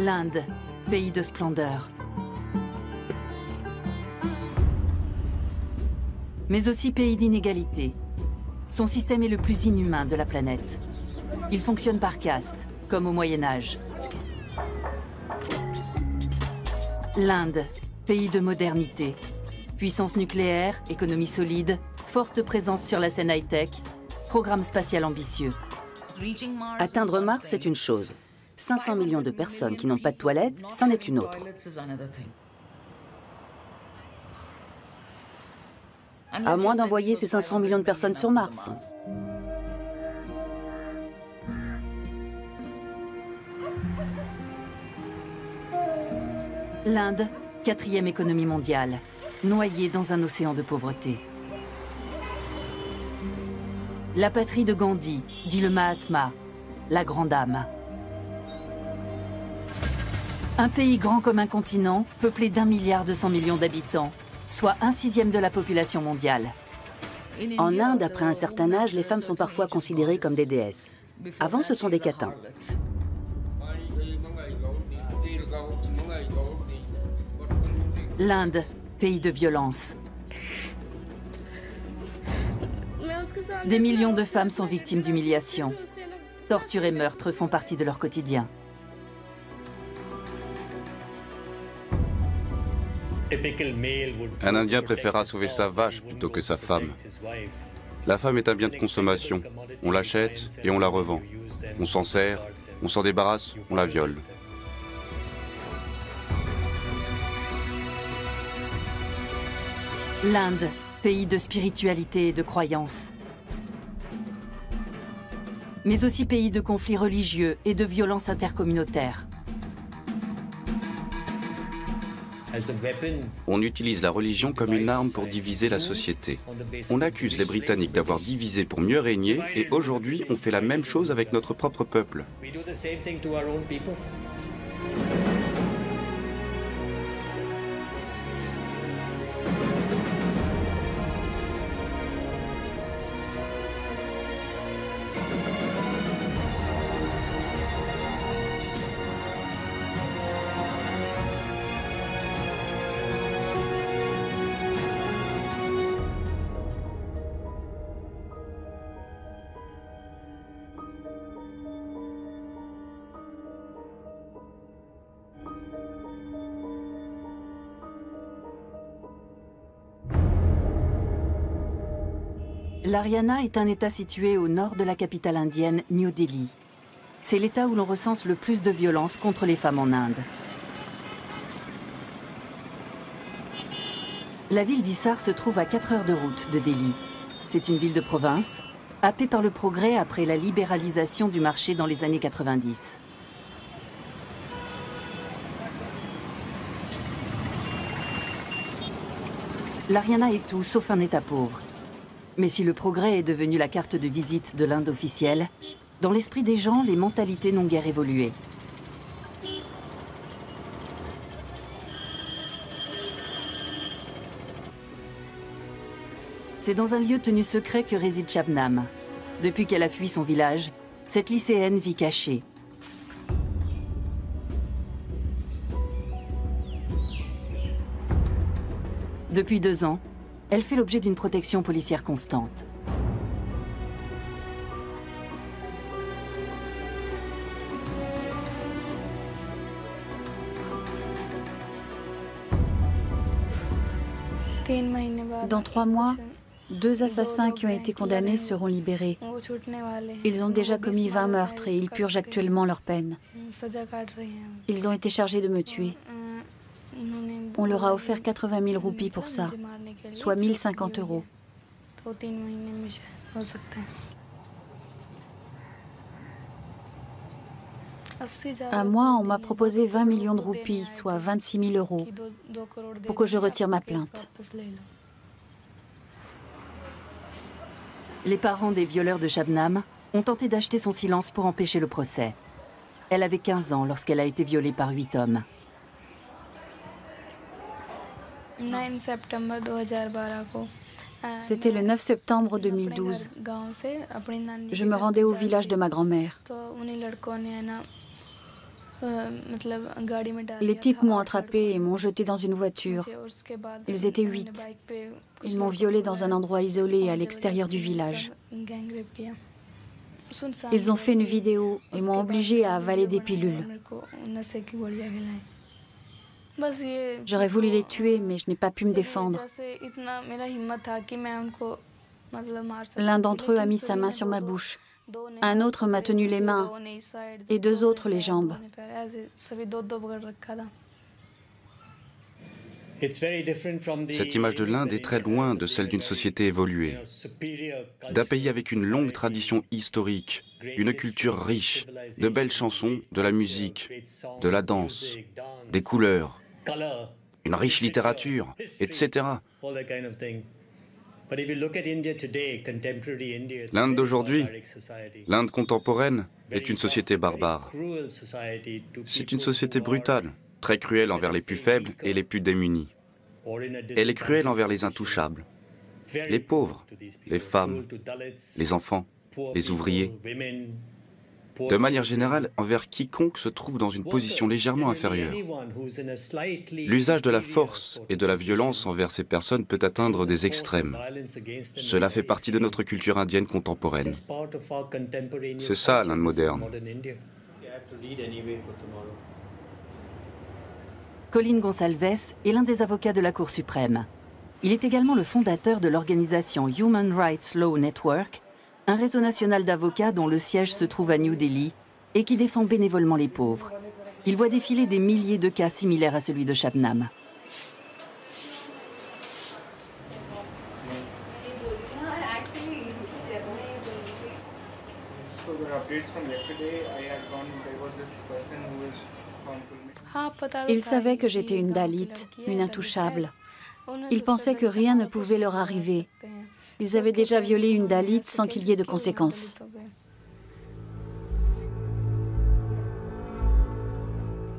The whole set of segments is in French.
L'Inde, pays de splendeur. Mais aussi pays d'inégalité. Son système est le plus inhumain de la planète. Il fonctionne par caste, comme au Moyen-Âge. L'Inde, pays de modernité. Puissance nucléaire, économie solide, forte présence sur la scène high-tech, programme spatial ambitieux. Atteindre Mars, c'est une chose. 500 millions de personnes qui n'ont pas de toilettes, c'en est une autre. À moins d'envoyer ces 500 millions de personnes sur Mars. L'Inde, 4e économie mondiale, noyée dans un océan de pauvreté. La patrie de Gandhi, dit le Mahatma, la grande âme. Un pays grand comme un continent, peuplé d'1,2 milliard d'habitants, soit 1/6 de la population mondiale. En Inde, après un certain âge, les femmes sont parfois considérées comme des déesses. Avant, ce sont des catins. L'Inde, pays de violence. Des millions de femmes sont victimes d'humiliation. Torture et meurtre font partie de leur quotidien. Un Indien préférera sauver sa vache plutôt que sa femme. La femme est un bien de consommation. On l'achète et on la revend. On s'en sert, on s'en débarrasse, on la viole. L'Inde, pays de spiritualité et de croyance. Mais aussi pays de conflits religieux et de violences intercommunautaires. On utilise la religion comme une arme pour diviser la société. On accuse les Britanniques d'avoir divisé pour mieux régner et aujourd'hui on fait la même chose avec notre propre peuple. L'Haryana est un État situé au nord de la capitale indienne, New Delhi. C'est l'État où l'on recense le plus de violence contre les femmes en Inde. La ville d'Hisar se trouve à 4 heures de route de Delhi. C'est une ville de province, happée par le progrès après la libéralisation du marché dans les années 90. L'Haryana est tout sauf un État pauvre. Mais si le progrès est devenu la carte de visite de l'Inde officielle, dans l'esprit des gens, les mentalités n'ont guère évolué. C'est dans un lieu tenu secret que réside Shabnam. Depuis qu'elle a fui son village, cette lycéenne vit cachée. Depuis 2 ans, elle fait l'objet d'une protection policière constante. Dans 3 mois, 2 assassins qui ont été condamnés seront libérés. Ils ont déjà commis 20 meurtres et ils purgent actuellement leur peine. Ils ont été chargés de me tuer. On leur a offert 80 000 roupies pour ça, soit 1050 €. À moi, on m'a proposé 20 millions de roupies, soit 26 000 €, pour que je retire ma plainte. Les parents des violeurs de Shabnam ont tenté d'acheter son silence pour empêcher le procès. Elle avait 15 ans lorsqu'elle a été violée par 8 hommes. C'était le 9 septembre 2012. Je me rendais au village de ma grand-mère. Les types m'ont attrapé et m'ont jeté dans une voiture. Ils étaient 8. Ils m'ont violée dans un endroit isolé à l'extérieur du village. Ils ont fait une vidéo et m'ont obligée à avaler des pilules. J'aurais voulu les tuer, mais je n'ai pas pu me défendre. L'un d'entre eux a mis sa main sur ma bouche. Un autre m'a tenu les mains et 2 autres les jambes. Cette image de l'Inde est très loin de celle d'une société évoluée, d'un pays avec une longue tradition historique, une culture riche, de belles chansons, de la musique, de la danse, des couleurs, une riche littérature, etc. L'Inde d'aujourd'hui, l'Inde contemporaine, est une société barbare. C'est une société brutale, très cruelle envers les plus faibles et les plus démunis. Elle est cruelle envers les intouchables, les pauvres, les femmes, les enfants, les ouvriers. De manière générale, envers quiconque se trouve dans une position légèrement inférieure. L'usage de la force et de la violence envers ces personnes peut atteindre des extrêmes. Cela fait partie de notre culture indienne contemporaine. C'est ça l'Inde moderne. Colin Gonsalves est l'un des avocats de la Cour suprême. Il est également le fondateur de l'organisation Human Rights Law Network, un réseau national d'avocats dont le siège se trouve à New Delhi et qui défend bénévolement les pauvres. Il voit défiler des milliers de cas similaires à celui de Shabnam. Ils savaient que j'étais une Dalit, une intouchable. Ils pensaient que rien ne pouvait leur arriver. Ils avaient déjà violé une Dalit sans qu'il y ait de conséquences.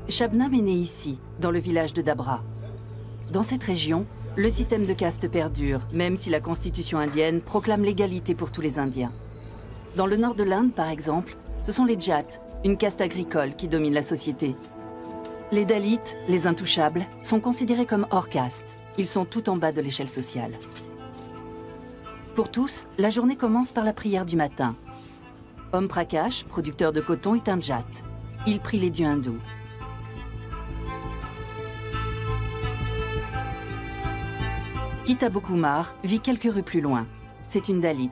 Shabnam est né ici, dans le village de Dabra. Dans cette région, le système de caste perdure, même si la constitution indienne proclame l'égalité pour tous les Indiens. Dans le nord de l'Inde, par exemple, ce sont les Jats, une caste agricole qui domine la société. Les Dalits, les intouchables, sont considérés comme hors caste. Ils sont tout en bas de l'échelle sociale. Pour tous, la journée commence par la prière du matin. Om Prakash, producteur de coton, est un Jat. Il prie les dieux hindous. Gita Bokumar vit quelques rues plus loin. C'est une Dalit.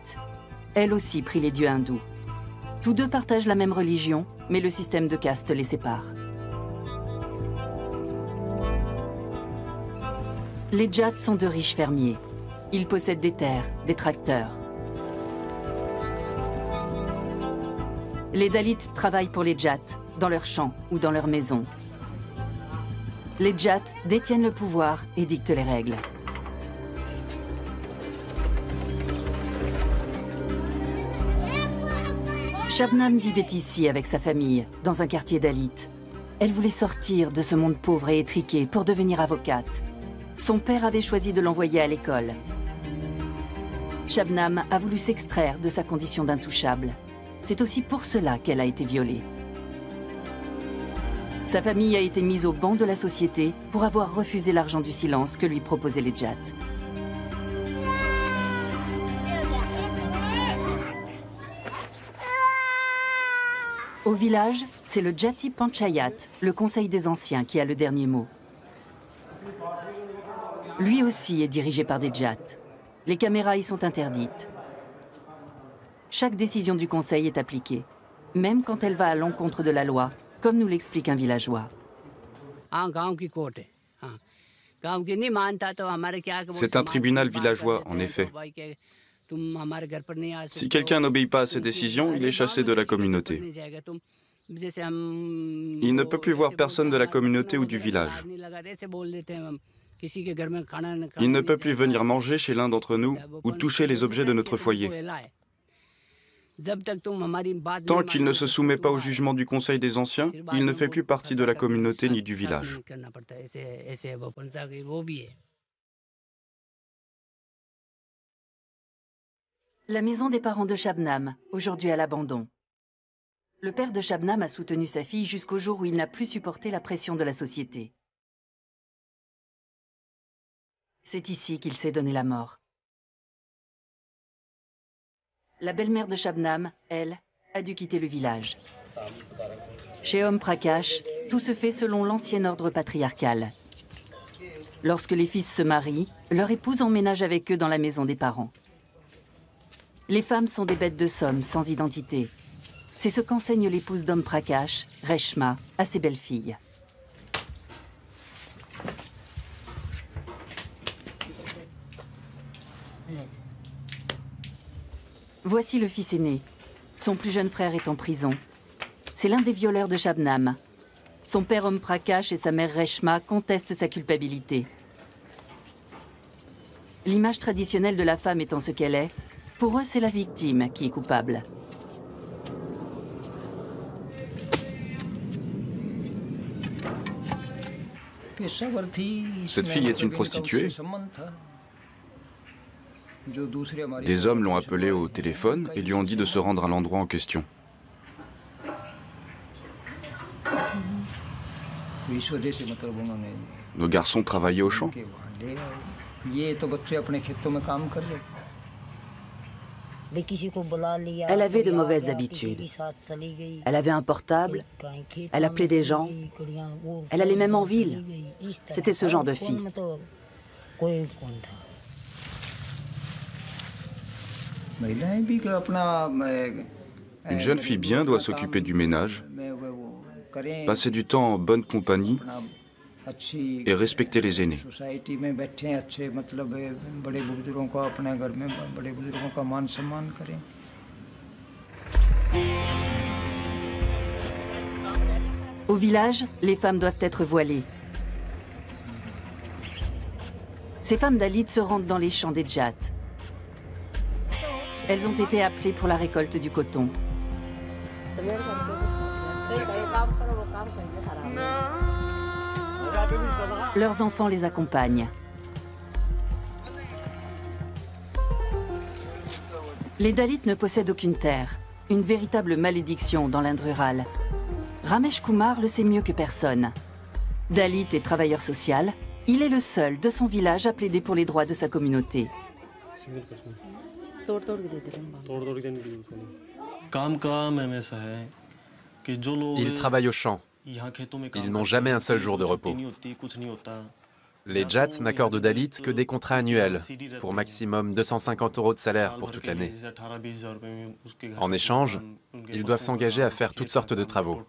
Elle aussi prie les dieux hindous. Tous deux partagent la même religion, mais le système de caste les sépare. Les Jats sont de riches fermiers. Ils possèdent des terres, des tracteurs. Les Dalits travaillent pour les Jats, dans leurs champs ou dans leurs maisons. Les Jats détiennent le pouvoir et dictent les règles. Shabnam vivait ici avec sa famille, dans un quartier Dalit. Elle voulait sortir de ce monde pauvre et étriqué pour devenir avocate. Son père avait choisi de l'envoyer à l'école. Shabnam a voulu s'extraire de sa condition d'intouchable. C'est aussi pour cela qu'elle a été violée. Sa famille a été mise au banc de la société pour avoir refusé l'argent du silence que lui proposaient les Jats. Au village, c'est le Jati Panchayat, le conseil des anciens, qui a le dernier mot. Lui aussi est dirigé par des Jats. Les caméras y sont interdites. Chaque décision du conseil est appliquée, même quand elle va à l'encontre de la loi, comme nous l'explique un villageois. C'est un tribunal villageois, en effet. Si quelqu'un n'obéit pas à ces décisions, il est chassé de la communauté. Il ne peut plus voir personne de la communauté ou du village. Il ne peut plus venir manger chez l'un d'entre nous ou toucher les objets de notre foyer. Tant qu'il ne se soumet pas au jugement du Conseil des Anciens, il ne fait plus partie de la communauté ni du village. La maison des parents de Shabnam, aujourd'hui à l'abandon. Le père de Shabnam a soutenu sa fille jusqu'au jour où il n'a plus supporté la pression de la société. C'est ici qu'il s'est donné la mort. La belle-mère de Shabnam, elle, a dû quitter le village. Chez Om Prakash, tout se fait selon l'ancien ordre patriarcal. Lorsque les fils se marient, leur épouse emménage avec eux dans la maison des parents. Les femmes sont des bêtes de somme, sans identité. C'est ce qu'enseigne l'épouse d'Om Prakash, Reshma, à ses belles-filles. Voici le fils aîné. Son plus jeune frère est en prison. C'est l'un des violeurs de Shabnam. Son père Om Prakash et sa mère Reshma contestent sa culpabilité. L'image traditionnelle de la femme étant ce qu'elle est, pour eux c'est la victime qui est coupable. Cette fille est une prostituée. Des hommes l'ont appelée au téléphone et lui ont dit de se rendre à l'endroit en question. Nos garçons travaillaient au champ. Elle avait de mauvaises habitudes. Elle avait un portable, elle appelait des gens, elle allait même en ville. C'était ce genre de fille. Une jeune fille bien doit s'occuper du ménage, passer du temps en bonne compagnie et respecter les aînés. Au village, les femmes doivent être voilées. Ces femmes Dalits se rendent dans les champs des Jats. Elles ont été appelées pour la récolte du coton. Leurs enfants les accompagnent. Les Dalits ne possèdent aucune terre, une véritable malédiction dans l'Inde rurale. Ramesh Kumar le sait mieux que personne. Dalit et travailleur social, il est le seul de son village à plaider pour les droits de sa communauté. Ils travaillent au champ. Ils n'ont jamais un seul jour de repos. Les Jats n'accordent aux Dalits que des contrats annuels, pour maximum 250 € de salaire pour toute l'année. En échange, ils doivent s'engager à faire toutes sortes de travaux,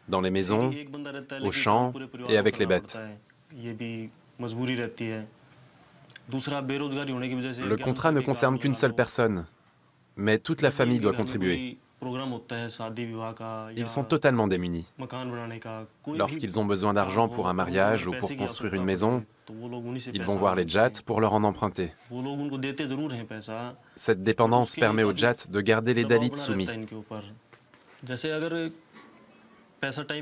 dans les maisons, aux champs et avec les bêtes. Le contrat ne concerne qu'une seule personne, mais toute la famille doit contribuer. Ils sont totalement démunis. Lorsqu'ils ont besoin d'argent pour un mariage ou pour construire une maison, ils vont voir les Jats pour leur en emprunter. Cette dépendance permet aux Jats de garder les Dalits soumis.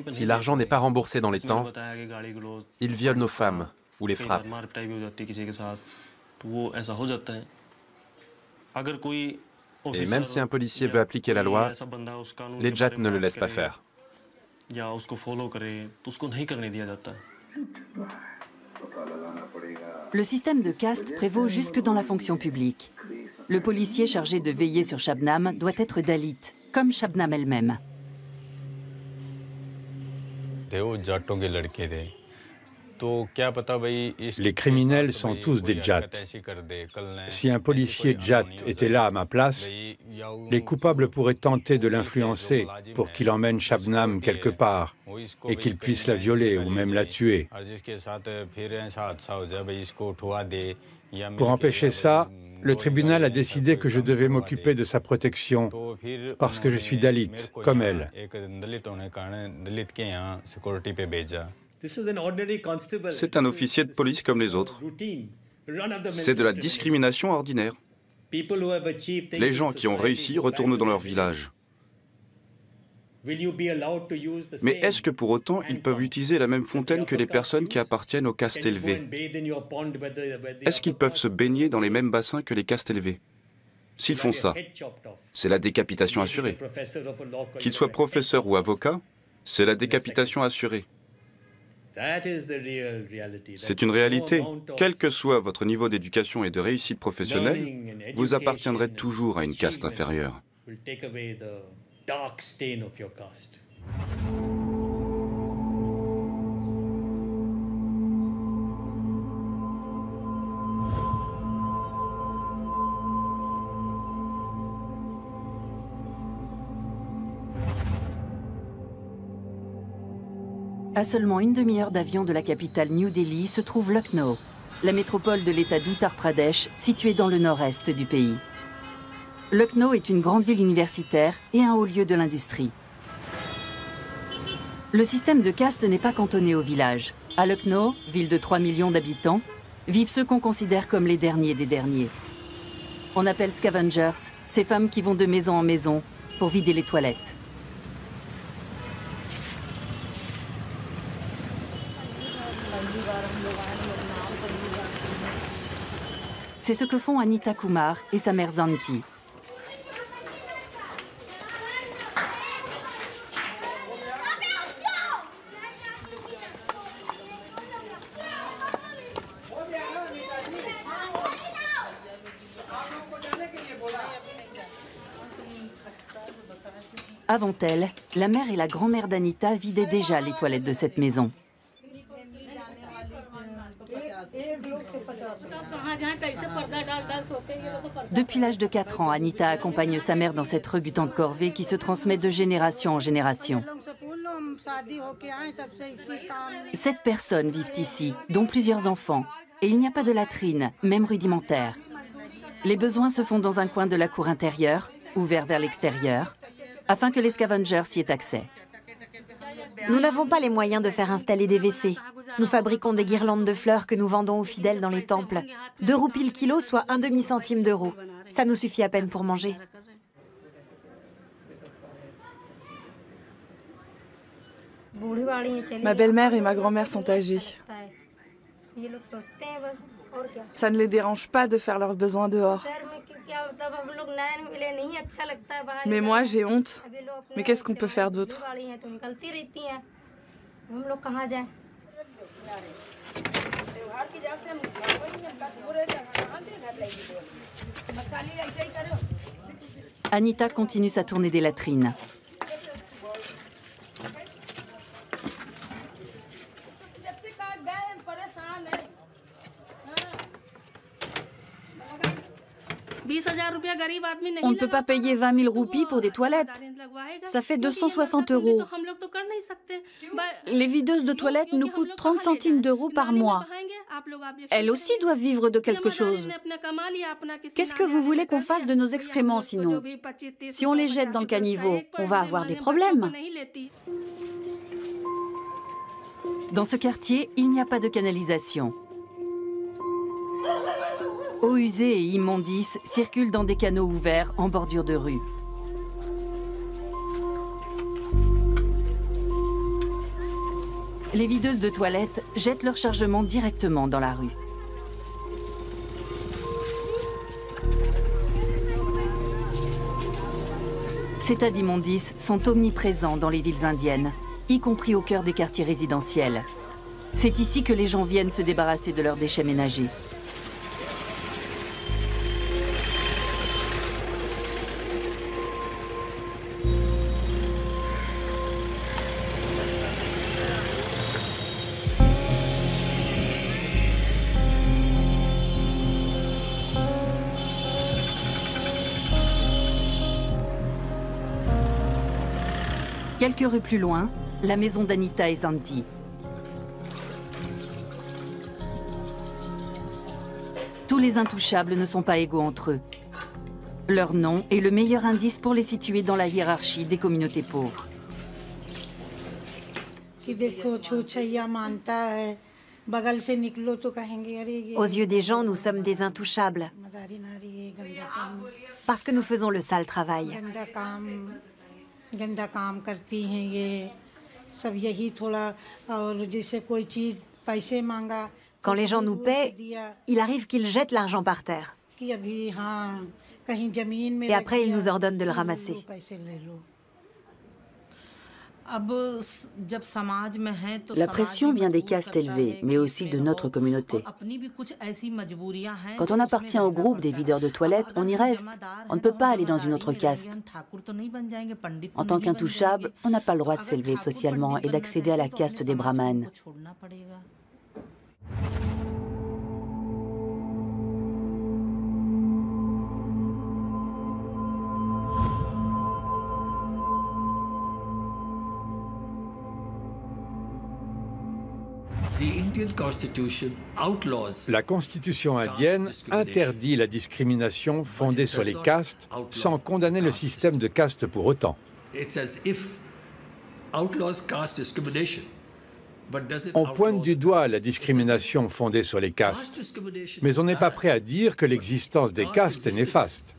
Si l'argent n'est pas remboursé dans les temps, ils violent nos femmes ou les frappent. Et même si un policier veut appliquer la loi, les Jats ne le laissent pas faire. Le système de caste prévaut jusque dans la fonction publique. Le policier chargé de veiller sur Shabnam doit être Dalit, comme Shabnam elle-même. Les criminels sont tous des Jats. Si un policier Jat était là à ma place, les coupables pourraient tenter de l'influencer pour qu'il emmène Shabnam quelque part et qu'il puisse la violer ou même la tuer. Pour empêcher ça, le tribunal a décidé que je devais m'occuper de sa protection parce que je suis Dalit, comme elle. C'est un officier de police comme les autres. C'est de la discrimination ordinaire. Les gens qui ont réussi retournent dans leur village. Mais est-ce que pour autant ils peuvent utiliser la même fontaine que les personnes qui appartiennent aux castes élevées? Est-ce qu'ils peuvent se baigner dans les mêmes bassins que les castes élevées? S'ils font ça, c'est la décapitation assurée. Qu'ils soient professeurs ou avocats, c'est la décapitation assurée. C'est une réalité. Quel que soit votre niveau d'éducation et de réussite professionnelle, vous appartiendrez toujours à une caste inférieure. À seulement une demi-heure d'avion de la capitale New Delhi se trouve Lucknow, la métropole de l'État d'Uttar Pradesh, située dans le nord-est du pays. Lucknow est une grande ville universitaire et un haut lieu de l'industrie. Le système de caste n'est pas cantonné au village. À Lucknow, ville de 3 millions d'habitants, vivent ceux qu'on considère comme les derniers des derniers. On appelle scavengers ces femmes qui vont de maison en maison pour vider les toilettes. C'est ce que font Anita Kumar et sa mère Zanti. Avant elle, la mère et la grand-mère d'Anita vidaient déjà les toilettes de cette maison. Depuis l'âge de 4 ans, Anita accompagne sa mère dans cette rebutante corvée qui se transmet de génération en génération. 7 personnes vivent ici, dont plusieurs enfants, et il n'y a pas de latrine, même rudimentaire. Les besoins se font dans un coin de la cour intérieure, ouvert vers l'extérieur, afin que les scavengers y aient accès. Nous n'avons pas les moyens de faire installer des WC. Nous fabriquons des guirlandes de fleurs que nous vendons aux fidèles dans les temples. 2 roupies le kilo, soit 1 demi-centime d'euro. Ça nous suffit à peine pour manger. Ma belle-mère et ma grand-mère sont âgées. Ça ne les dérange pas de faire leurs besoins dehors. Mais moi, j'ai honte. Mais qu'est-ce qu'on peut faire d'autre? Anita continue sa tournée des latrines. On ne peut pas payer 20 000 roupies pour des toilettes. Ça fait 260 €. Les videuses de toilettes nous coûtent 30 centimes d'euros par mois. Elles aussi doivent vivre de quelque chose. Qu'est-ce que vous voulez qu'on fasse de nos excréments sinon? Si on les jette dans le caniveau, on va avoir des problèmes. Dans ce quartier, il n'y a pas de canalisation. Eau usée et immondices circulent dans des canaux ouverts en bordure de rue. Les videuses de toilettes jettent leur chargement directement dans la rue. Ces tas d'immondices sont omniprésents dans les villes indiennes, y compris au cœur des quartiers résidentiels. C'est ici que les gens viennent se débarrasser de leurs déchets ménagers. Quelques rues plus loin, la maison d'Anita et Zanti. Tous les intouchables ne sont pas égaux entre eux. Leur nom est le meilleur indice pour les situer dans la hiérarchie des communautés pauvres. Aux yeux des gens, nous sommes des intouchables. Parce que nous faisons le sale travail. Quand les gens nous paient, il arrive qu'ils jettent l'argent par terre. Et après, il nous ordonne de le ramasser. La pression vient des castes élevées, mais aussi de notre communauté. Quand on appartient au groupe des videurs de toilettes, on y reste. On ne peut pas aller dans une autre caste. En tant qu'intouchable, on n'a pas le droit de s'élever socialement et d'accéder à la caste des brahmanes. La constitution indienne interdit la discrimination fondée sur les castes sans condamner le système de castes pour autant. On pointe du doigt la discrimination fondée sur les castes, mais on n'est pas prêt à dire que l'existence des castes est néfaste.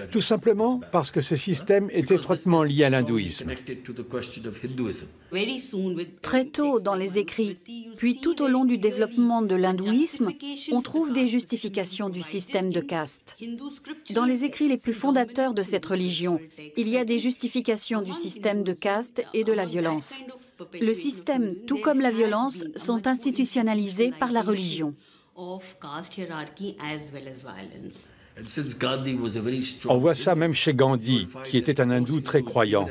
Tout simplement parce que ce système est étroitement lié à l'hindouisme. Très tôt dans les écrits, puis tout au long du développement de l'hindouisme, on trouve des justifications du système de caste. Dans les écrits les plus fondateurs de cette religion, il y a des justifications du système de caste et de la violence. Le système, tout comme la violence, sont institutionnalisés par la religion. On voit ça même chez Gandhi, qui était un hindou très croyant.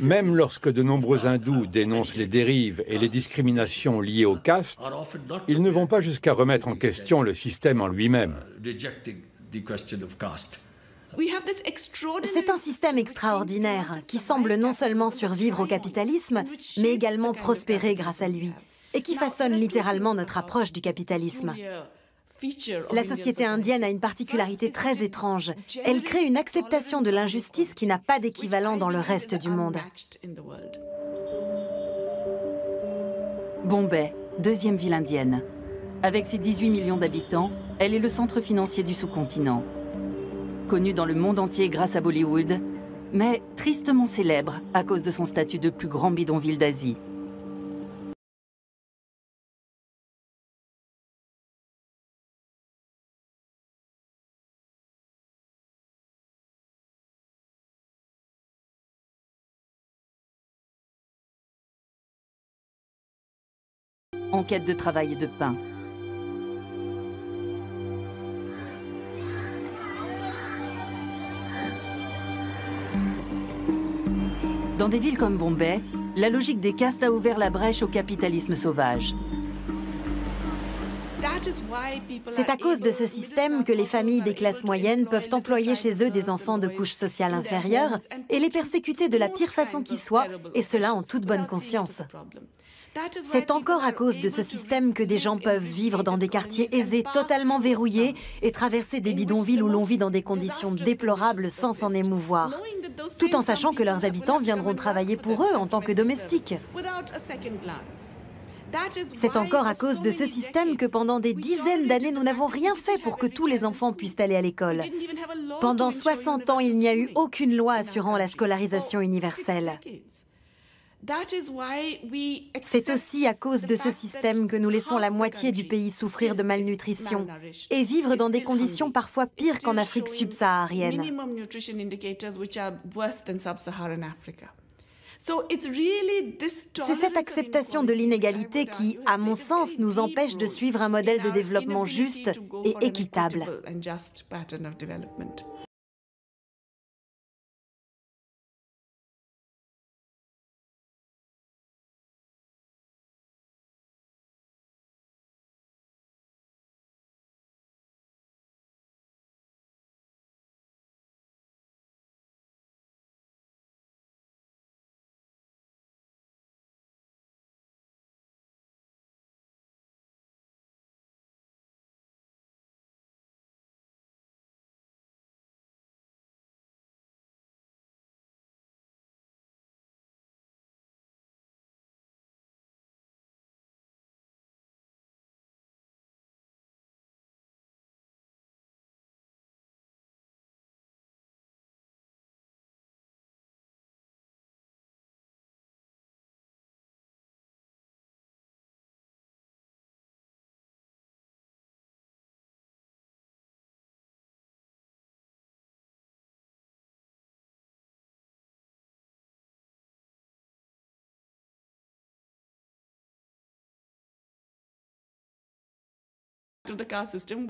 Même lorsque de nombreux hindous dénoncent les dérives et les discriminations liées aux castes, ils ne vont pas jusqu'à remettre en question le système en lui-même. C'est un système extraordinaire qui semble non seulement survivre au capitalisme, mais également prospérer grâce à lui, et qui façonne littéralement notre approche du capitalisme. La société indienne a une particularité très étrange. Elle crée une acceptation de l'injustice qui n'a pas d'équivalent dans le reste du monde. Bombay, deuxième ville indienne. Avec ses 18 millions d'habitants, elle est le centre financier du sous-continent. Connue dans le monde entier grâce à Bollywood, mais tristement célèbre à cause de son statut de plus grand bidonville d'Asie. En quête de travail et de pain. Dans des villes comme Bombay, la logique des castes a ouvert la brèche au capitalisme sauvage. C'est à cause de ce système que les familles des classes moyennes peuvent employer chez eux des enfants de couche sociale inférieure et les persécuter de la pire façon qui soit, et cela en toute bonne conscience. C'est encore à cause de ce système que des gens peuvent vivre dans des quartiers aisés totalement verrouillés et traverser des bidonvilles où l'on vit dans des conditions déplorables sans s'en émouvoir, tout en sachant que leurs habitants viendront travailler pour eux en tant que domestiques. C'est encore à cause de ce système que pendant des dizaines d'années, nous n'avons rien fait pour que tous les enfants puissent aller à l'école. Pendant 60 ans, il n'y a eu aucune loi assurant la scolarisation universelle. C'est aussi à cause de ce système que nous laissons la moitié du pays souffrir de malnutrition et vivre dans des conditions parfois pires qu'en Afrique subsaharienne. C'est cette acceptation de l'inégalité qui, à mon sens, nous empêche de suivre un modèle de développement juste et équitable.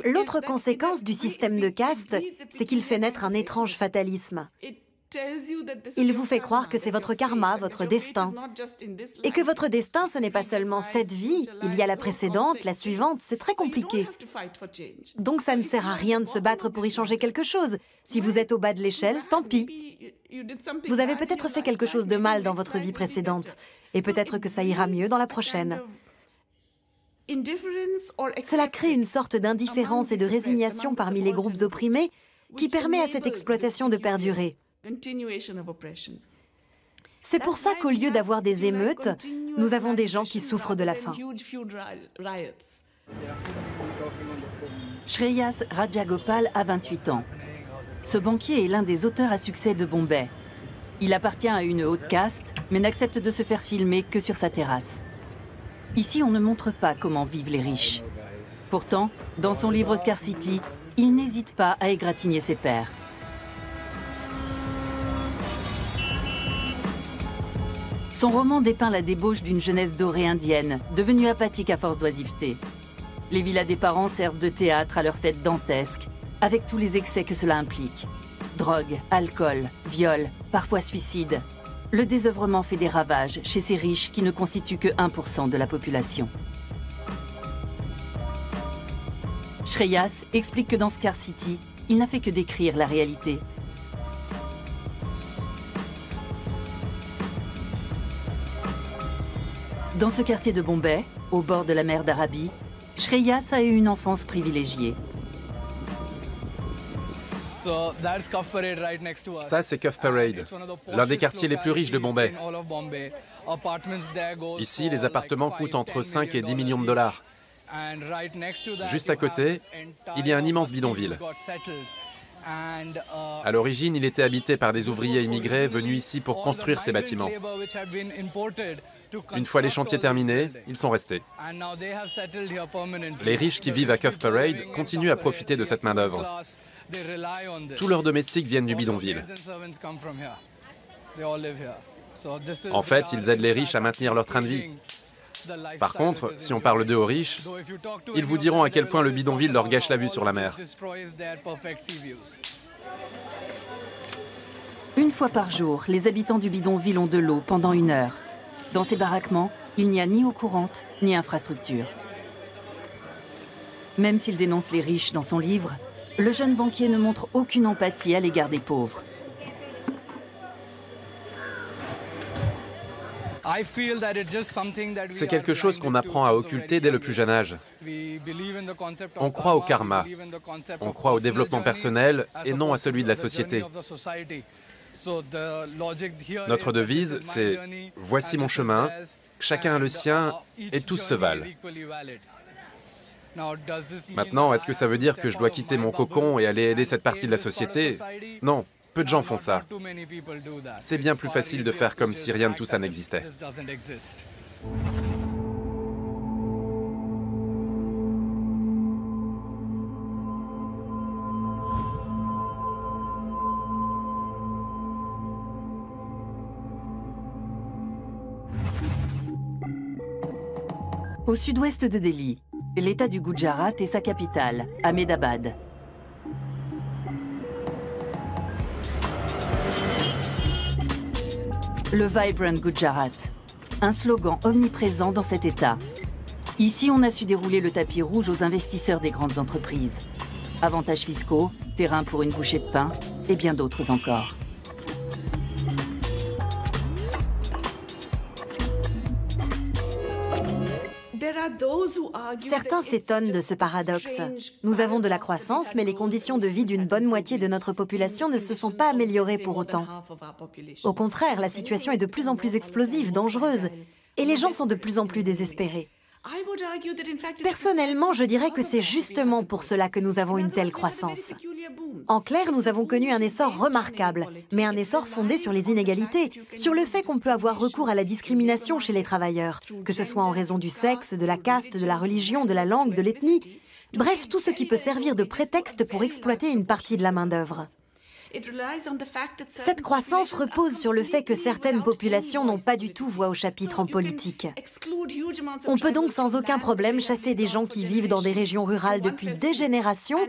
L'autre conséquence du système de caste, c'est qu'il fait naître un étrange fatalisme. Il vous fait croire que c'est votre karma, votre destin. Et que votre destin, ce n'est pas seulement cette vie, il y a la précédente, la suivante, c'est très compliqué. Donc ça ne sert à rien de se battre pour y changer quelque chose. Si vous êtes au bas de l'échelle, tant pis. Vous avez peut-être fait quelque chose de mal dans votre vie précédente, et peut-être que ça ira mieux dans la prochaine. Cela crée une sorte d'indifférence et de résignation parmi les groupes opprimés qui permet à cette exploitation de perdurer. C'est pour ça qu'au lieu d'avoir des émeutes, nous avons des gens qui souffrent de la faim. Shreyas Rajagopal a 28 ans. Ce banquier est l'un des auteurs à succès de Bombay. Il appartient à une haute caste, mais n'accepte de se faire filmer que sur sa terrasse. Ici, on ne montre pas comment vivent les riches. Pourtant, dans son livre Scarcity, il n'hésite pas à égratigner ses pairs. Son roman dépeint la débauche d'une jeunesse dorée indienne, devenue apathique à force d'oisiveté. Les villas des parents servent de théâtre à leurs fêtes dantesques, avec tous les excès que cela implique. Drogue, alcool, viol, parfois suicide. Le désœuvrement fait des ravages chez ces riches qui ne constituent que 1% de la population. Shreyas explique que dans Scarcity, il n'a fait que décrire la réalité. Dans ce quartier de Bombay, au bord de la mer d'Arabie, Shreyas a eu une enfance privilégiée. Ça, c'est Cuff Parade, l'un des quartiers les plus riches de Bombay. Ici, les appartements coûtent entre 5 et 10 millions de dollars. Juste à côté, il y a un immense bidonville. À l'origine, il était habité par des ouvriers immigrés venus ici pour construire ces bâtiments. Une fois les chantiers terminés, ils sont restés. Les riches qui vivent à Cuff Parade continuent à profiter de cette main-d'œuvre. Tous leurs domestiques viennent du bidonville. En fait, ils aident les riches à maintenir leur train de vie. Par contre, si on parle d'eux aux riches, ils vous diront à quel point le bidonville leur gâche la vue sur la mer. Une fois par jour, les habitants du bidonville ont de l'eau pendant 1 heure. Dans ces baraquements, il n'y a ni eau courante, ni infrastructure. Même s'il dénonce les riches dans son livre, le jeune banquier ne montre aucune empathie à l'égard des pauvres. C'est quelque chose qu'on apprend à occulter dès le plus jeune âge. On croit au karma, on croit au développement personnel et non à celui de la société. Notre devise, c'est « Voici mon chemin, chacun a le sien et tous se valent ». Maintenant, est-ce que ça veut dire que je dois quitter mon cocon et aller aider cette partie de la société? Non, peu de gens font ça. C'est bien plus facile de faire comme si rien de tout ça n'existait. Au sud-ouest de Delhi, l'État du Gujarat et sa capitale, Ahmedabad. Le Vibrant Gujarat, un slogan omniprésent dans cet État. Ici, on a su dérouler le tapis rouge aux investisseurs des grandes entreprises. Avantages fiscaux, terrain pour une bouchée de pain et bien d'autres encore. Certains s'étonnent de ce paradoxe. Nous avons de la croissance, mais les conditions de vie d'une bonne moitié de notre population ne se sont pas améliorées pour autant. Au contraire, la situation est de plus en plus explosive, dangereuse, et les gens sont de plus en plus désespérés. Personnellement, je dirais que c'est justement pour cela que nous avons une telle croissance. En clair, nous avons connu un essor remarquable, mais un essor fondé sur les inégalités, sur le fait qu'on peut avoir recours à la discrimination chez les travailleurs, que ce soit en raison du sexe, de la caste, de la religion, de la langue, de l'ethnie, bref, tout ce qui peut servir de prétexte pour exploiter une partie de la main-d'œuvre. Cette croissance repose sur le fait que certaines populations n'ont pas du tout voix au chapitre en politique. On peut donc sans aucun problème chasser des gens qui vivent dans des régions rurales depuis des générations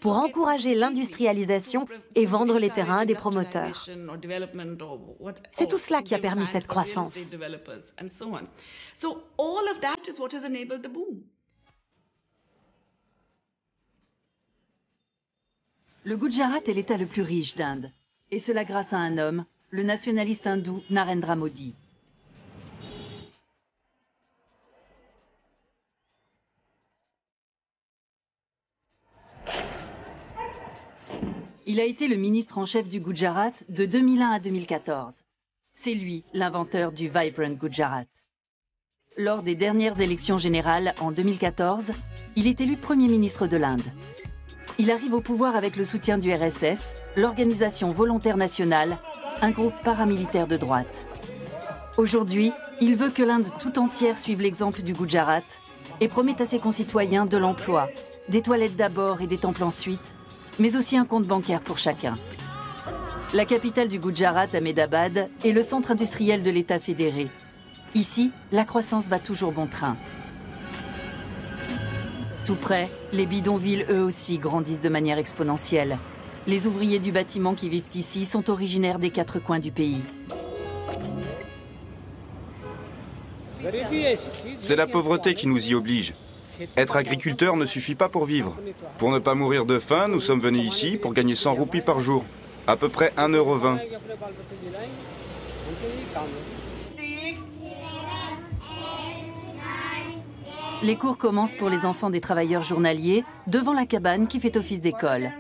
pour encourager l'industrialisation et vendre les terrains à des promoteurs. C'est tout cela qui a permis cette croissance. Le Gujarat est l'État le plus riche d'Inde, et cela grâce à un homme, le nationaliste hindou Narendra Modi. Il a été le ministre en chef du Gujarat de 2001 à 2014. C'est lui, l'inventeur du Vibrant Gujarat. Lors des dernières élections générales en 2014, il est élu Premier ministre de l'Inde. Il arrive au pouvoir avec le soutien du RSS, l'Organisation volontaire nationale, un groupe paramilitaire de droite. Aujourd'hui, il veut que l'Inde tout entière suive l'exemple du Gujarat et promet à ses concitoyens de l'emploi, des toilettes d'abord et des temples ensuite, mais aussi un compte bancaire pour chacun. La capitale du Gujarat, Ahmedabad, est le centre industriel de l'État fédéré. Ici, la croissance va toujours bon train. Tout près, les bidonvilles, eux aussi, grandissent de manière exponentielle. Les ouvriers du bâtiment qui vivent ici sont originaires des 4 coins du pays. C'est la pauvreté qui nous y oblige. Être agriculteur ne suffit pas pour vivre. Pour ne pas mourir de faim, nous sommes venus ici pour gagner 100 roupies par jour, à peu près 1,20 €. Les cours commencent pour les enfants des travailleurs journaliers devant la cabane qui fait office d'école.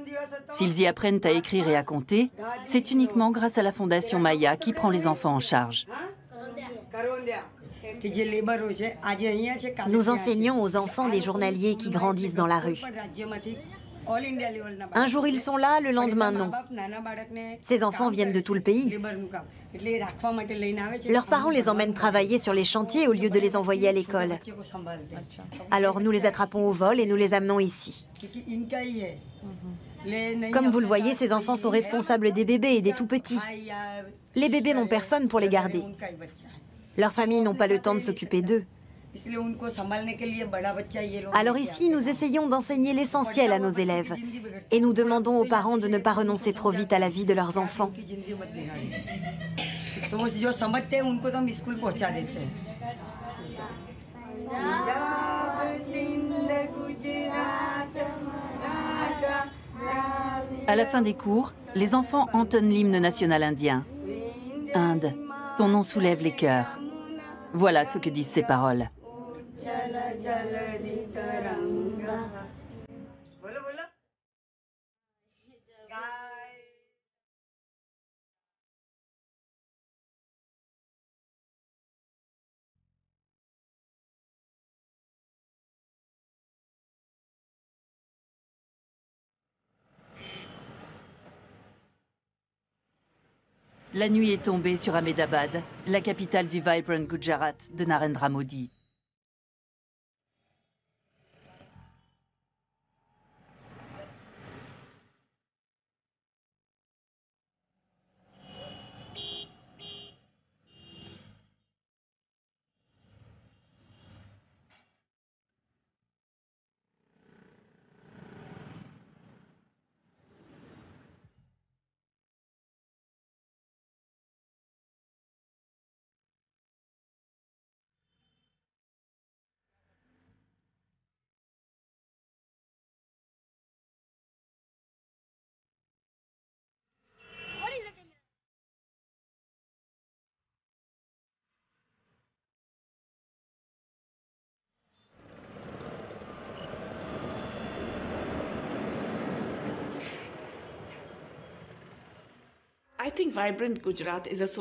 S'ils y apprennent à écrire et à compter, c'est uniquement grâce à la Fondation Maya qui prend les enfants en charge. Nous enseignons aux enfants des journaliers qui grandissent dans la rue. Un jour ils sont là, le lendemain non. Ces enfants viennent de tout le pays. Leurs parents les emmènent travailler sur les chantiers au lieu de les envoyer à l'école. Alors nous les attrapons au vol et nous les amenons ici. Comme vous le voyez, ces enfants sont responsables des bébés et des tout-petits. Les bébés n'ont personne pour les garder. Leurs familles n'ont pas le temps de s'occuper d'eux. Alors ici, nous essayons d'enseigner l'essentiel à nos élèves. Et nous demandons aux parents de ne pas renoncer trop vite à la vie de leurs enfants. À la fin des cours, les enfants entonnent l'hymne national indien. Inde, ton nom soulève les cœurs. Voilà ce que disent ces paroles. La nuit est tombée sur Ahmedabad, la capitale du Vibrant Gujarat de Narendra Modi.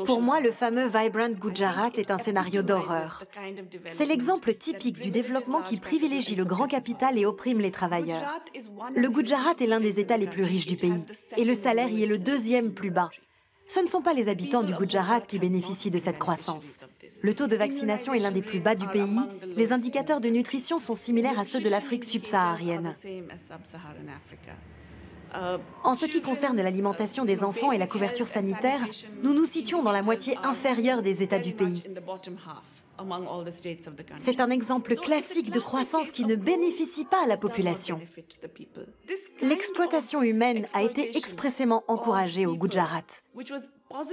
Pour moi, le fameux Vibrant Gujarat est un scénario d'horreur. C'est l'exemple typique du développement qui privilégie le grand capital et opprime les travailleurs. Le Gujarat est l'un des États les plus riches du pays, et le salaire y est le 2e plus bas. Ce ne sont pas les habitants du Gujarat qui bénéficient de cette croissance. Le taux de vaccination est l'un des plus bas du pays. Les indicateurs de nutrition sont similaires à ceux de l'Afrique subsaharienne. En ce qui concerne l'alimentation des enfants et la couverture sanitaire, nous nous situons dans la moitié inférieure des États du pays. C'est un exemple classique de croissance qui ne bénéficie pas à la population. L'exploitation humaine a été expressément encouragée au Gujarat.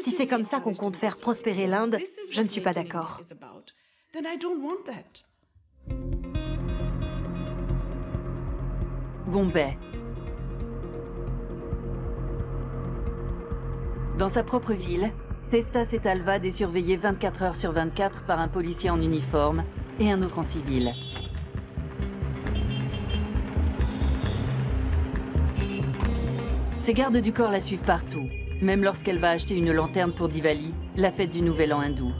Si c'est comme ça qu'on compte faire prospérer l'Inde, je ne suis pas d'accord. Bombay. Dans sa propre ville, Testa Setalvad est surveillé 24 heures sur 24 par un policier en uniforme et un autre en civil. Ses gardes du corps la suivent partout, même lorsqu'elle va acheter une lanterne pour Diwali, la fête du Nouvel An hindou.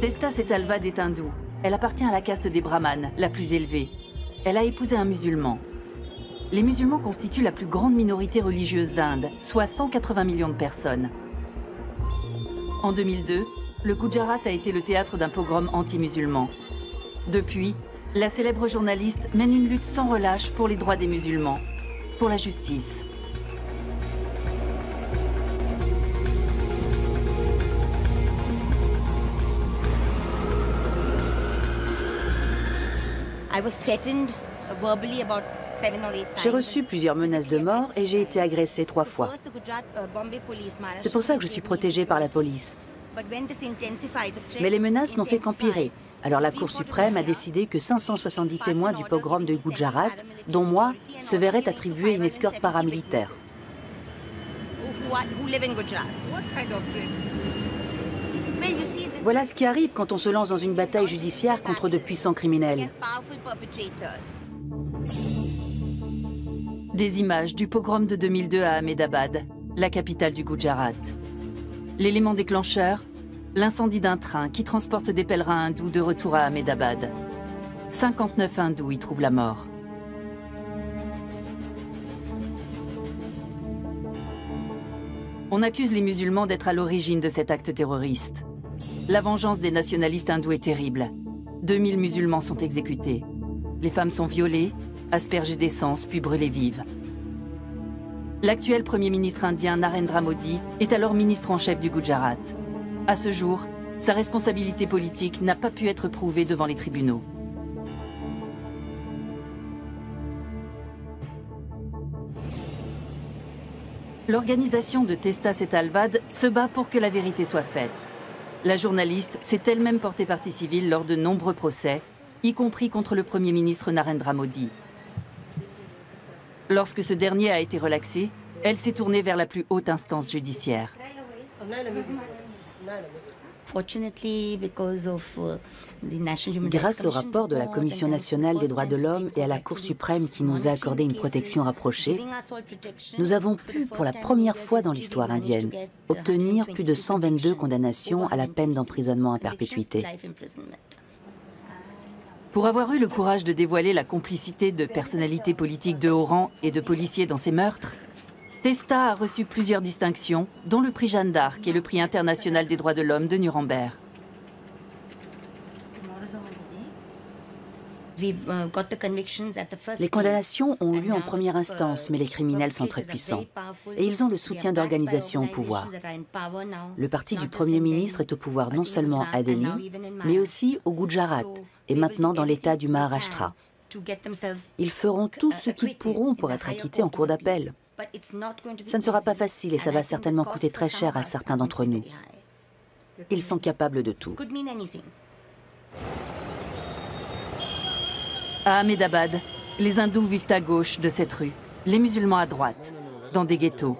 Testa Setalvad est hindoue. Elle appartient à la caste des brahmanes, la plus élevée. Elle a épousé un musulman. Les musulmans constituent la plus grande minorité religieuse d'Inde, soit 180 millions de personnes. En 2002, le Gujarat a été le théâtre d'un pogrom anti-musulman. Depuis, la célèbre journaliste mène une lutte sans relâche pour les droits des musulmans, pour la justice. J'ai reçu plusieurs menaces de mort et j'ai été agressée 3 fois. C'est pour ça que je suis protégée par la police. Mais les menaces n'ont fait qu'empirer. Alors la Cour suprême a décidé que 570 témoins du pogrom de Gujarat, dont moi, se verraient attribuer une escorte paramilitaire. Voilà ce qui arrive quand on se lance dans une bataille judiciaire contre de puissants criminels. Des images du pogrom de 2002 à Ahmedabad, la capitale du Gujarat. L'élément déclencheur, l'incendie d'un train qui transporte des pèlerins hindous de retour à Ahmedabad. 59 hindous y trouvent la mort. On accuse les musulmans d'être à l'origine de cet acte terroriste. La vengeance des nationalistes hindous est terrible. 2000 musulmans sont exécutés. Les femmes sont violées, aspergées d'essence puis brûlées vives. L'actuel Premier ministre indien Narendra Modi est alors ministre en chef du Gujarat. À ce jour, sa responsabilité politique n'a pas pu être prouvée devant les tribunaux. L'organisation de Testa Setalvad se bat pour que la vérité soit faite. La journaliste s'est elle-même portée partie civile lors de nombreux procès, y compris contre le Premier ministre Narendra Modi. Lorsque ce dernier a été relaxé, elle s'est tournée vers la plus haute instance judiciaire. Grâce au rapport de la Commission nationale des droits de l'homme et à la Cour suprême qui nous a accordé une protection rapprochée, nous avons pu, pour la première fois dans l'histoire indienne, obtenir plus de 122 condamnations à la peine d'emprisonnement à perpétuité. Pour avoir eu le courage de dévoiler la complicité de personnalités politiques de haut rang et de policiers dans ces meurtres, Testa a reçu plusieurs distinctions, dont le prix Jeanne d'Arc et le prix international des droits de l'homme de Nuremberg. Les condamnations ont eu lieu en première instance, mais les criminels sont très puissants. Et ils ont le soutien d'organisations au pouvoir. Le parti du Premier ministre est au pouvoir non seulement à Delhi, mais aussi au Gujarat, et maintenant dans l'État du Maharashtra. Ils feront tout ce qu'ils pourront pour être acquittés en cour d'appel. Ça ne sera pas facile et ça va certainement coûter très cher à certains d'entre nous. Ils sont capables de tout. À Ahmedabad, les hindous vivent à gauche de cette rue, les musulmans à droite, dans des ghettos.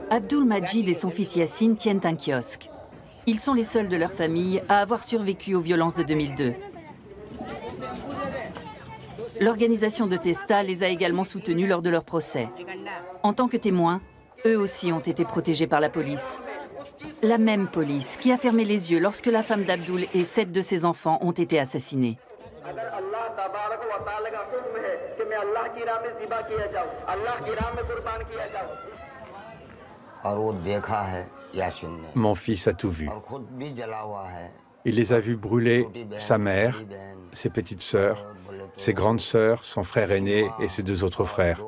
Abdul Majid et son fils Yassine tiennent un kiosque. Ils sont les seuls de leur famille à avoir survécu aux violences de 2002. L'organisation de Testa les a également soutenus lors de leur procès. En tant que témoins, eux aussi ont été protégés par la police. La même police qui a fermé les yeux lorsque la femme d'Abdul et 7 de ses enfants ont été assassinés. Mon fils a tout vu. Il les a vus brûler, sa mère, ses petites sœurs, ses grandes sœurs, son frère aîné et ses deux autres frères.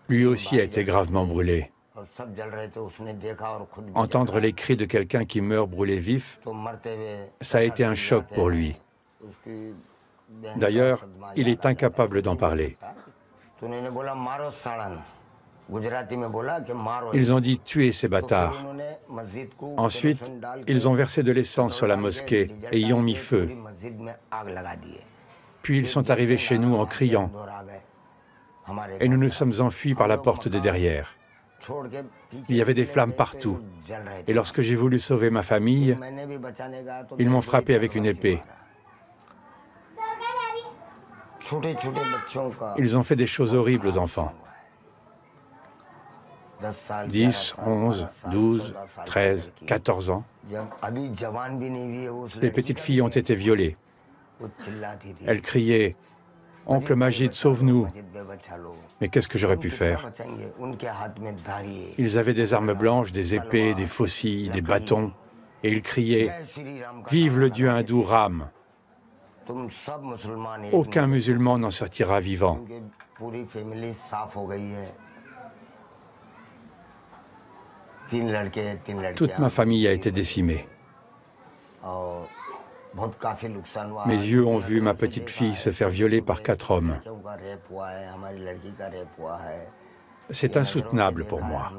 Lui aussi a été gravement brûlé. Entendre les cris de quelqu'un qui meurt brûlé vif, ça a été un choc pour lui. D'ailleurs, il est incapable d'en parler. Ils ont dit tuer ces bâtards. Ensuite, ils ont versé de l'essence sur la mosquée et y ont mis feu. Puis ils sont arrivés chez nous en criant. Et nous nous sommes enfuis par la porte de derrière. Il y avait des flammes partout. Et lorsque j'ai voulu sauver ma famille, ils m'ont frappé avec une épée. Ils ont fait des choses horribles aux enfants. 10, 11, 12, 13, 14 ans. Les petites filles ont été violées. Elles criaient « Oncle Majid, sauve-nous !» Mais qu'est-ce que j'aurais pu faire? Ils avaient des armes blanches, des épées, des faucilles, des bâtons, et ils criaient « Vive le Dieu hindou Ram !» Aucun musulman n'en sortira vivant. Toute ma famille a été décimée. Mes yeux ont vu ma petite fille se faire violer par 4 hommes. C'est insoutenable pour moi.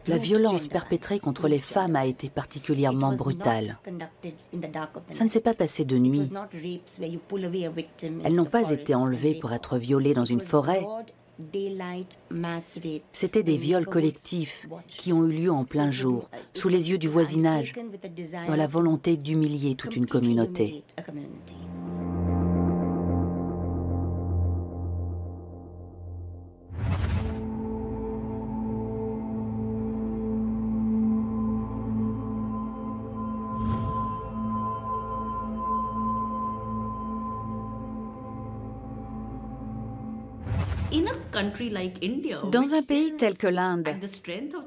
La violence perpétrée contre les femmes a été particulièrement brutale. Ça ne s'est pas passé de nuit. Elles n'ont pas été enlevées pour être violées dans une forêt. C'était des viols collectifs qui ont eu lieu en plein jour, sous les yeux du voisinage, dans la volonté d'humilier toute une communauté. Dans un pays tel que l'Inde,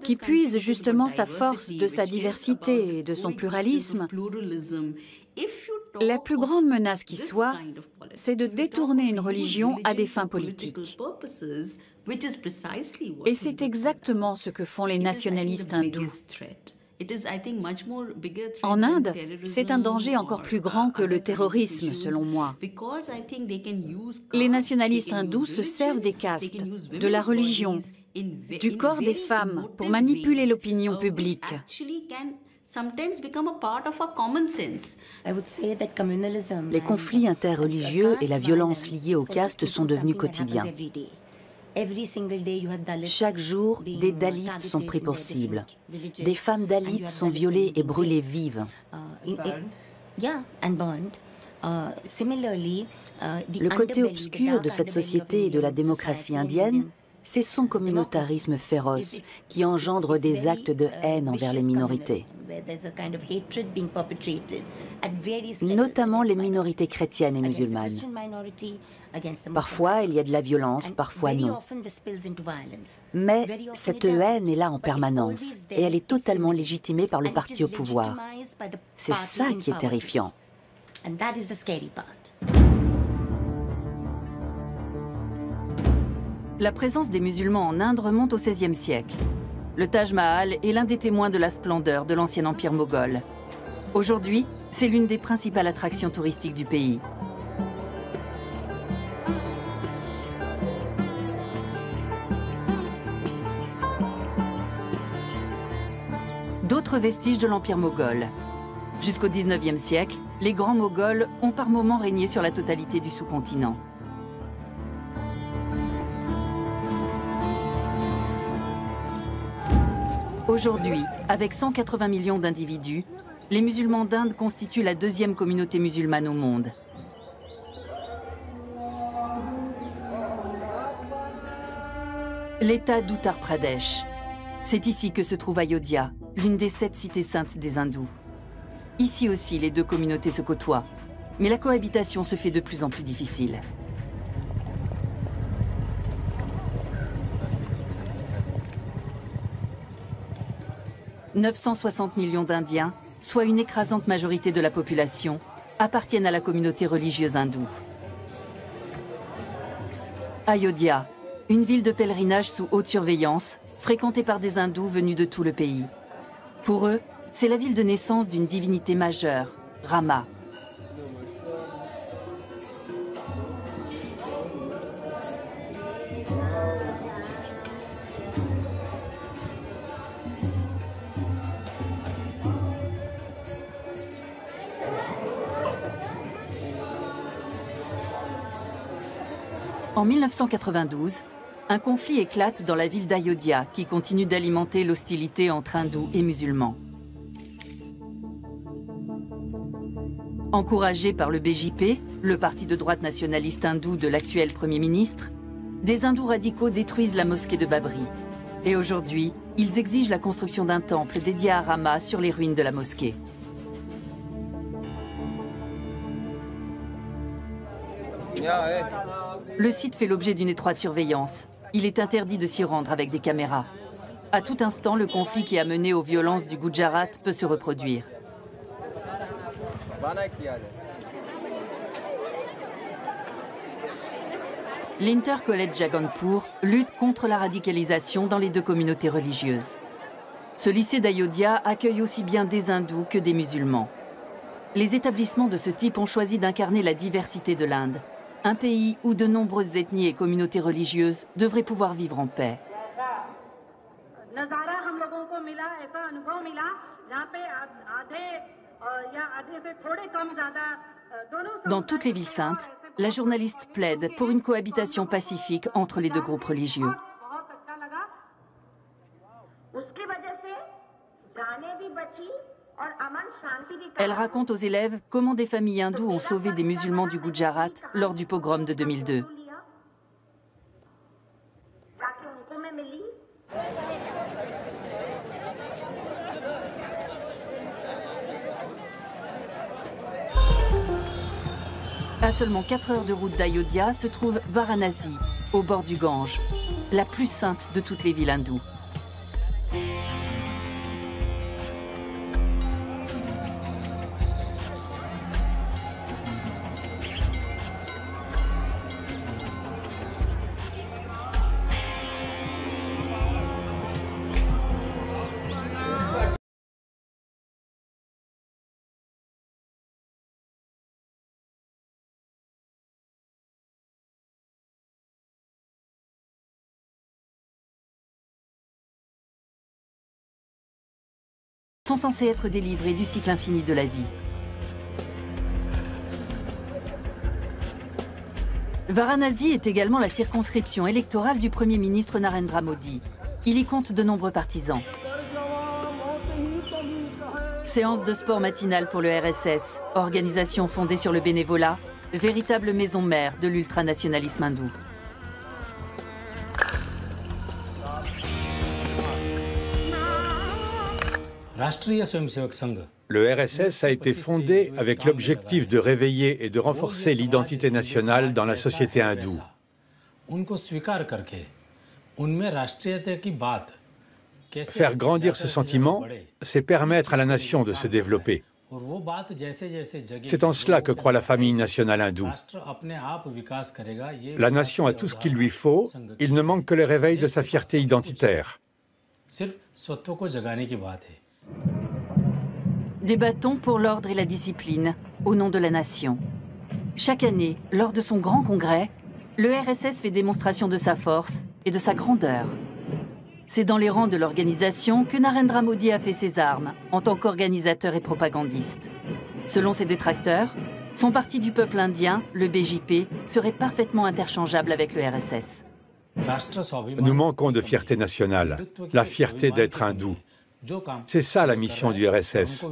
qui puise justement sa force de sa diversité et de son pluralisme, la plus grande menace qui soit, c'est de détourner une religion à des fins politiques. Et c'est exactement ce que font les nationalistes hindous. En Inde, c'est un danger encore plus grand que le terrorisme, selon moi. Les nationalistes hindous se servent des castes, de la religion, du corps des femmes pour manipuler l'opinion publique. Les conflits interreligieux et la violence liée aux castes sont devenus quotidiens. Chaque jour, des Dalits sont pris pour cible. Des femmes Dalits sont violées et brûlées vives. Le côté obscur de cette société et de la démocratie indienne, c'est son communautarisme féroce qui engendre des actes de haine envers les minorités, notamment les minorités chrétiennes et musulmanes. Parfois, il y a de la violence, parfois non. Mais cette haine est là en permanence et elle est totalement légitimée par le parti au pouvoir. C'est ça qui est terrifiant. La présence des musulmans en Inde remonte au XVIe siècle. Le Taj Mahal est l'un des témoins de la splendeur de l'ancien empire moghol. Aujourd'hui, c'est l'une des principales attractions touristiques du pays. D'autres vestiges de l'empire moghol. Jusqu'au XIXe siècle, les grands Moghols ont par moments régné sur la totalité du sous-continent. Aujourd'hui, avec 180 millions d'individus, les musulmans d'Inde constituent la deuxième communauté musulmane au monde. L'État d'Uttar Pradesh. C'est ici que se trouve Ayodhya, l'une des 7 cités saintes des hindous. Ici aussi, les deux communautés se côtoient, mais la cohabitation se fait de plus en plus difficile. « 960 millions d'Indiens, soit une écrasante majorité de la population, appartiennent à la communauté religieuse hindoue. Ayodhya, une ville de pèlerinage sous haute surveillance, fréquentée par des hindous venus de tout le pays. Pour eux, c'est la ville de naissance d'une divinité majeure, Rama. En 1992, un conflit éclate dans la ville d'Ayodhya qui continue d'alimenter l'hostilité entre hindous et musulmans. Encouragés par le BJP, le parti de droite nationaliste hindou de l'actuel Premier ministre, des hindous radicaux détruisent la mosquée de Babri. Et aujourd'hui, ils exigent la construction d'un temple dédié à Rama sur les ruines de la mosquée. Le site fait l'objet d'une étroite surveillance. Il est interdit de s'y rendre avec des caméras. À tout instant, le conflit qui a mené aux violences du Gujarat peut se reproduire. L'Inter College Jaganpur lutte contre la radicalisation dans les deux communautés religieuses. Ce lycée d'Ayodhya accueille aussi bien des hindous que des musulmans. Les établissements de ce type ont choisi d'incarner la diversité de l'Inde, un pays où de nombreuses ethnies et communautés religieuses devraient pouvoir vivre en paix. Dans toutes les villes saintes, la journaliste plaide pour une cohabitation pacifique entre les deux groupes religieux. Elle raconte aux élèves comment des familles hindoues ont sauvé des musulmans du Gujarat lors du pogrom de 2002. À seulement 4 heures de route d'Ayodhya se trouve Varanasi, au bord du Gange, la plus sainte de toutes les villes hindoues. Sont censés être délivrés du cycle infini de la vie. Varanasi est également la circonscription électorale du Premier ministre Narendra Modi. Il y compte de nombreux partisans. Séance de sport matinale pour le RSS, organisation fondée sur le bénévolat, véritable maison mère de l'ultranationalisme hindou. Le RSS a été fondé avec l'objectif de réveiller et de renforcer l'identité nationale dans la société hindoue. Faire grandir ce sentiment, c'est permettre à la nation de se développer. C'est en cela que croit la famille nationale hindoue. La nation a tout ce qu'il lui faut, il ne manque que le réveil de sa fierté identitaire. Des bâtons pour l'ordre et la discipline, au nom de la nation. Chaque année, lors de son grand congrès, le RSS fait démonstration de sa force et de sa grandeur. C'est dans les rangs de l'organisation que Narendra Modi a fait ses armes, en tant qu'organisateur et propagandiste. Selon ses détracteurs, son parti du peuple indien, le BJP, serait parfaitement interchangeable avec le RSS. Nous manquons de fierté nationale, la fierté d'être hindou. C'est ça la mission du RSS.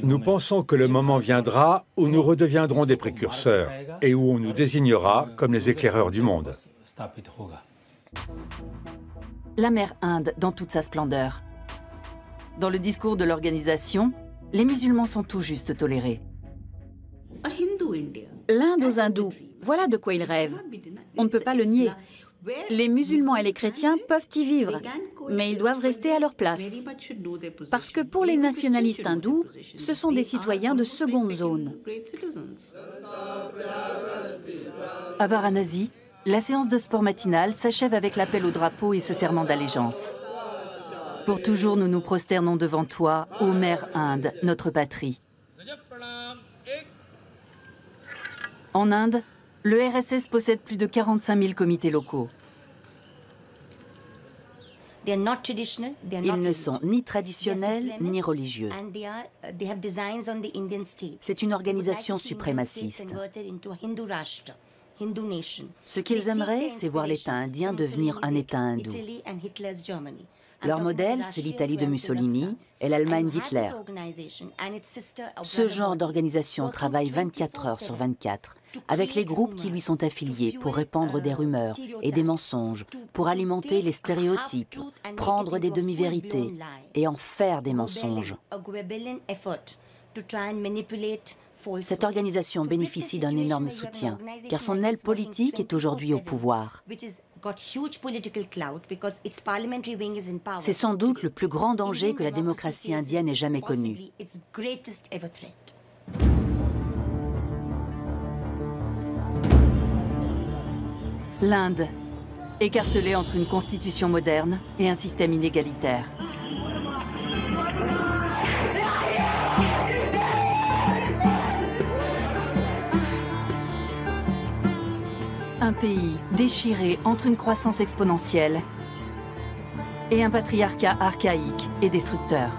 Nous pensons que le moment viendra où nous redeviendrons des précurseurs et où on nous désignera comme les éclaireurs du monde. La mer Inde dans toute sa splendeur. Dans le discours de l'organisation, les musulmans sont tout juste tolérés. L'Inde aux hindous, voilà de quoi ils rêvent. On ne peut pas le nier. Les musulmans et les chrétiens peuvent y vivre, mais ils doivent rester à leur place. Parce que pour les nationalistes hindous, ce sont des citoyens de seconde zone. À Varanasi, la séance de sport matinale s'achève avec l'appel au drapeau et ce serment d'allégeance. Pour toujours, nous nous prosternons devant toi, ô mère Inde, notre patrie. En Inde, le RSS possède plus de 45 000 comités locaux. Ils ne sont ni traditionnels ni religieux. C'est une organisation suprémaciste. Ce qu'ils aimeraient, c'est voir l'État indien devenir un État hindou. Leur modèle, c'est l'Italie de Mussolini et l'Allemagne d'Hitler. Ce genre d'organisation travaille 24 heures sur 24, avec les groupes qui lui sont affiliés pour répandre des rumeurs et des mensonges, pour alimenter les stéréotypes, prendre des demi-vérités et en faire des mensonges. Cette organisation bénéficie d'un énorme soutien, car son aile politique est aujourd'hui au pouvoir. C'est sans doute le plus grand danger que la démocratie indienne ait jamais connu. L'Inde, écartelée entre une constitution moderne et un système inégalitaire. Un pays déchiré entre une croissance exponentielle et un patriarcat archaïque et destructeur.